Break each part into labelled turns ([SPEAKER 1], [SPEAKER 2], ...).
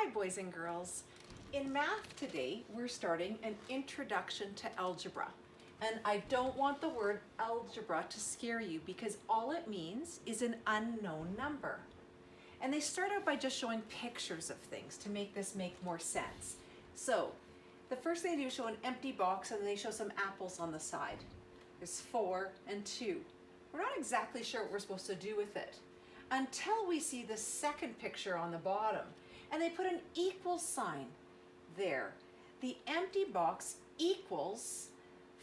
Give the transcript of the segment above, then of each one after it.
[SPEAKER 1] Hi boys and girls. In math today, we're starting an introduction to algebra. And I don't want the word algebra to scare you because all it means is an unknown number. And they start out by just showing pictures of things to make this make more sense. So the first thing they do is show an empty box and then they show some apples on the side. There's 4 and 2. We're not exactly sure what we're supposed to do with it until we see the second picture on the bottom. And they put an equal sign there. The empty box equals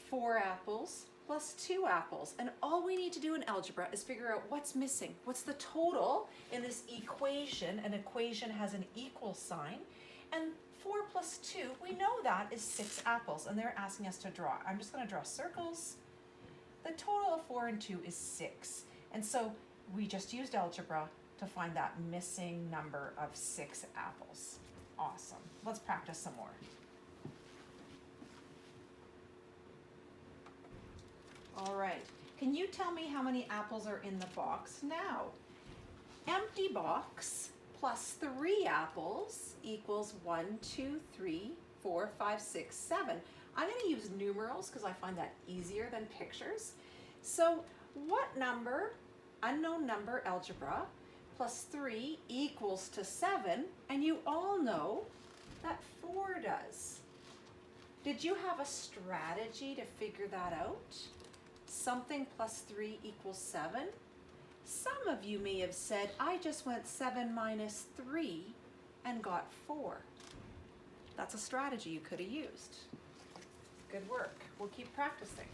[SPEAKER 1] 4 apples plus 2 apples. And all we need to do in algebra is figure out what's missing. What's the total in this equation? An equation has an equal sign. And 4 plus 2, we know that is 6 apples. And they're asking us to draw. I'm just going to draw circles. The total of 4 and 2 is 6. And so we just used algebra to find that missing number of 6 apples. Awesome. Let's practice some more. All right. Can you tell me how many apples are in the box now? Empty box plus 3 apples equals 1, 2, 3, 4, 5, 6, 7. I'm going to use numerals because I find that easier than pictures. So what number, unknown number algebra, plus 3 equals to 7, and you all know that 4 does. Did you have a strategy to figure that out? Something plus 3 equals 7? Some of you may have said, I just went 7 minus 3 and got 4. That's a strategy you could have used. Good work. We'll keep practicing.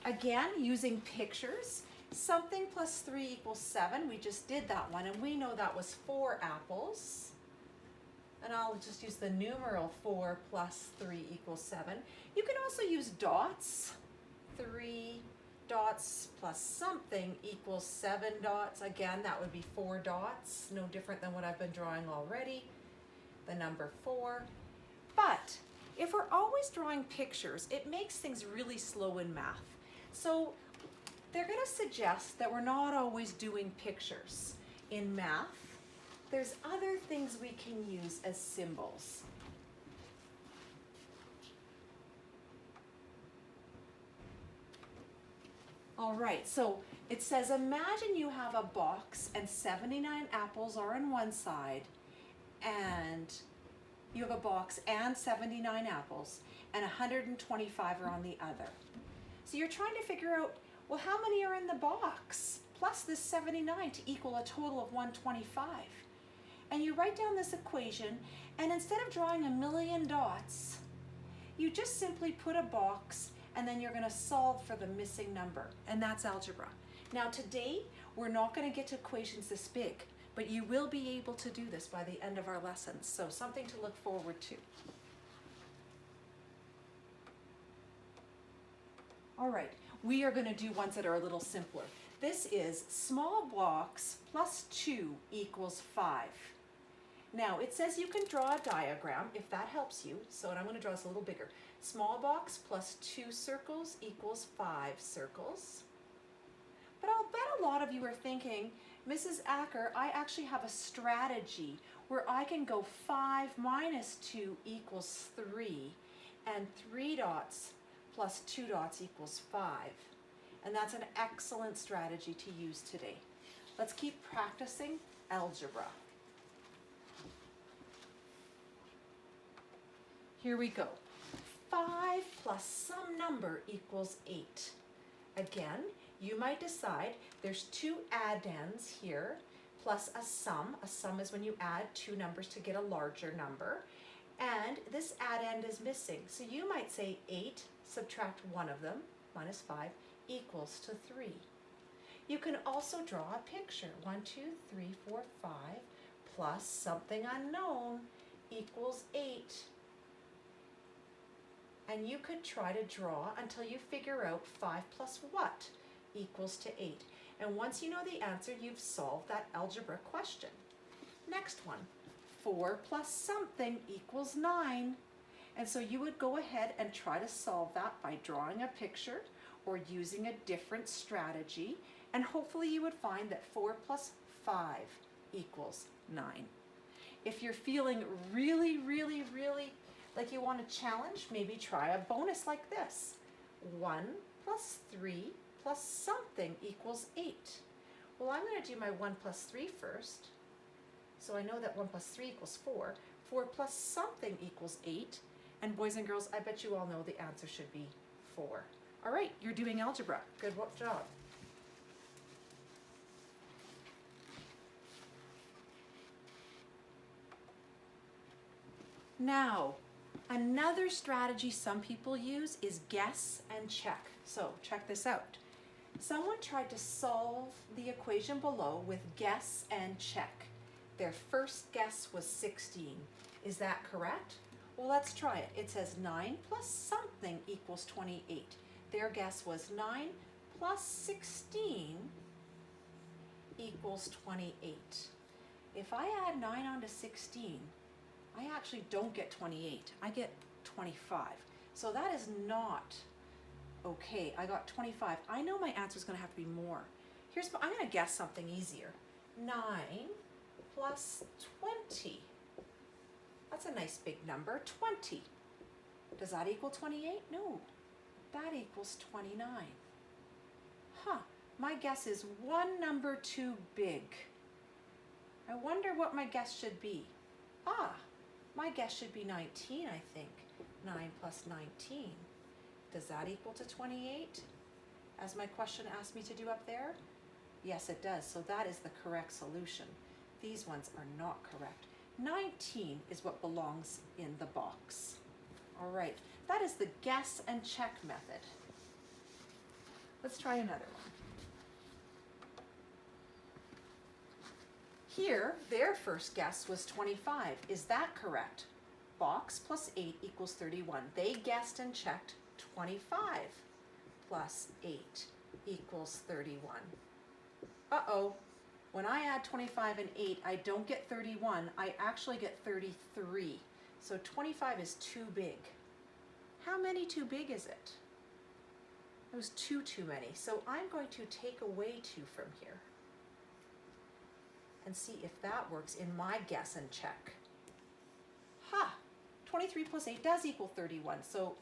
[SPEAKER 1] Again, using pictures, something plus 3 equals 7. We just did that one, and we know that was 4 apples. And I'll just use the numeral 4 plus 3 equals 7. You can also use dots. 3 dots plus something equals 7 dots. Again, that would be 4 dots, no different than what I've been drawing already. The number 4. But if we're always drawing pictures, it makes things really slow in math. So they're going to suggest that we're not always doing pictures. In math, there's other things we can use as symbols. All right, so it says, imagine you have a box and 79 apples are on one side, and you have a box and 79 apples, and 125 are on the other. So you're trying to figure out, well, how many are in the box plus this 79 to equal a total of 125? And you write down this equation, and instead of drawing a million dots, you just simply put a box, and then you're going to solve for the missing number, and that's algebra. Now today, we're not going to get to equations this big, but you will be able to do this by the end of our lessons, so something to look forward to. All right, we are going to do ones that are a little simpler. This is small box plus 2 equals 5. Now, it says you can draw a diagram if that helps you. So, and I'm going to draw this a little bigger. Small box plus 2 circles equals 5 circles. But I'll bet a lot of you are thinking, Mrs. Acker, I actually have a strategy where I can go 5 minus 2 equals 3, and 3 dots plus 2 dots equals 5. And that's an excellent strategy to use today. Let's keep practicing algebra. Here we go. 5 plus some number equals 8. Again, you might decide there's 2 addends here plus a sum. A sum is when you add 2 numbers to get a larger number. And this addend is missing. So you might say 8, subtract one of them, minus 5, equals to 3. You can also draw a picture. 1, 2, 3, 4, 5, plus something unknown equals 8. And you could try to draw until you figure out 5 plus what equals to 8. And once you know the answer, you've solved that algebra question. Next one, 4 plus something equals 9. And so you would go ahead and try to solve that by drawing a picture or using a different strategy. And hopefully you would find that 4 plus 5 equals 9. If you're feeling really, really, really like you want to challenge, maybe try a bonus like this. 1 plus 3 plus something equals 8. Well, I'm going to do my 1 plus 3 first. So I know that 1 plus 3 equals 4. 4 plus something equals 8. And boys and girls, I bet you all know the answer should be 4. All right, you're doing algebra. Good job. Now, another strategy some people use is guess and check. So check this out. Someone tried to solve the equation below with guess and check. Their first guess was 16. Is that correct? Well, let's try it. It says 9 plus something equals 28. Their guess was 9 plus 16 equals 28. If I add 9 onto 16, I actually don't get 28. I get 25. So that is not okay. I got 25. I know my answer is going to have to be more. I'm going to guess something easier. 9 plus 20. That's a nice big number, 20. Does that equal 28? No, that equals 29. My guess is one number too big. I wonder what my guess should be. My guess should be 19, I think. 9 plus 19. Does that equal to 28? As my question asked me to do up there? Yes, it does. So that is the correct solution. These ones are not correct. 19 is what belongs in the box. All right, that is the guess and check method. Let's try another one. Here, their first guess was 25. Is that correct? Box plus 8 equals 31. They guessed and checked 25 plus 8 equals 31. Uh-oh. When I add 25 and 8, I don't get 31. I actually get 33. So 25 is too big. How many too big is it? It was too many. So I'm going to take away 2 from here and see if that works in my guess and check. 23 plus 8 does equal 31. So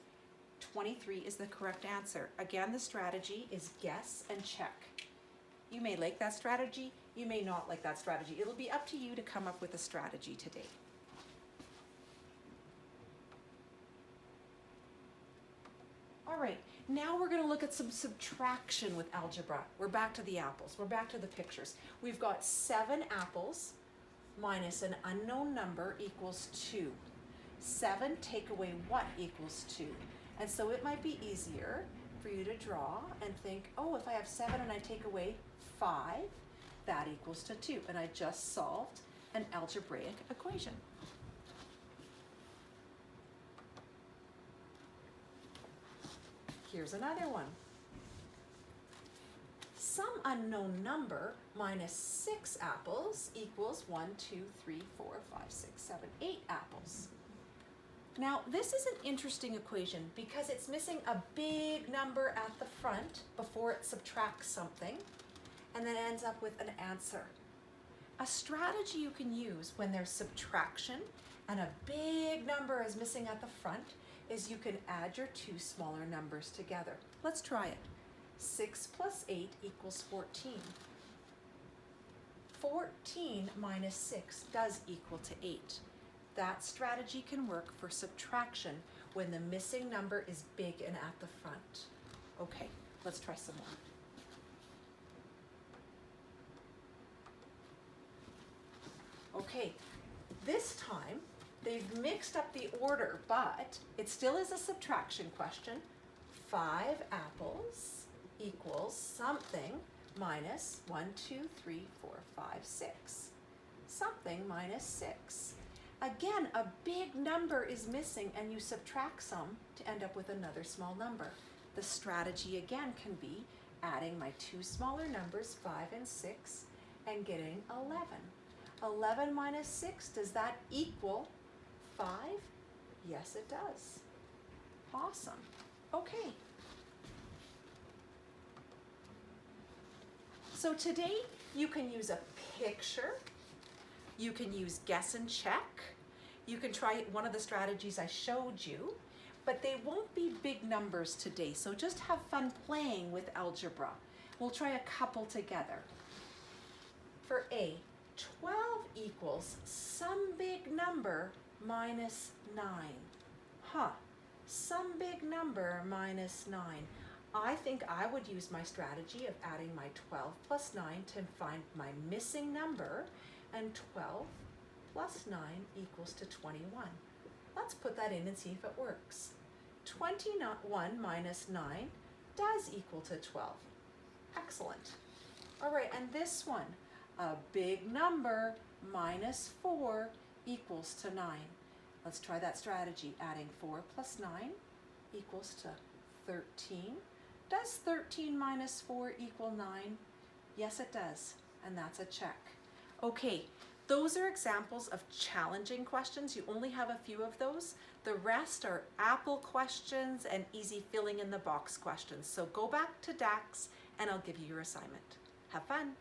[SPEAKER 1] 23 is the correct answer. Again, the strategy is guess and check. You may like that strategy. You may not like that strategy. It'll be up to you to come up with a strategy today. All right, now we're going to look at some subtraction with algebra. We're back to the apples. We're back to the pictures. We've got 7 apples minus an unknown number equals 2. 7 take away what equals 2? And so it might be easier for you to draw and think, oh, if I have 7 and I take away 5, that equals to 2. And I just solved an algebraic equation. Here's another one. Some unknown number minus 6 apples equals 1, 2, 3, 4, 5, 6, 7, 8 apples. Now, this is an interesting equation because it's missing a big number at the front before it subtracts something and then ends up with an answer. A strategy you can use when there's subtraction and a big number is missing at the front is you can add your 2 smaller numbers together. Let's try it. 6 plus 8 equals 14. 14 minus 6 does equal to 8. That strategy can work for subtraction when the missing number is big and at the front. Okay, let's try some more. Okay, this time they've mixed up the order, but it still is a subtraction question. 5 apples equals something minus 1, 2, 3, 4, 5, 6. Something minus 6. Again, a big number is missing and you subtract some to end up with another small number. The strategy again can be adding my 2 smaller numbers, 5 and 6, and getting 11. 11 minus 6, does that equal 5? Yes, it does. Awesome. Okay. So today you can use a picture, you can use guess and check, you can try one of the strategies I showed you, but they won't be big numbers today, so just have fun playing with algebra. We'll try a couple together. For A, 12 equals some big number minus 9. Some big number minus 9. I think I would use my strategy of adding my 12 plus 9 to find my missing number, and 12 plus 9 equals to 21. Let's put that in and see if it works. 21 minus 9 does equal to 12. Excellent. All right, and this one, a big number minus 4 equals to 9. Let's try that strategy. Adding 4 plus 9 equals to 13. Does 13 minus 4 equal 9? Yes, it does, and that's a check. Okay, those are examples of challenging questions. You only have a few of those. The rest are apple questions and easy filling in the box questions. So go back to DAX and I'll give you your assignment. Have fun.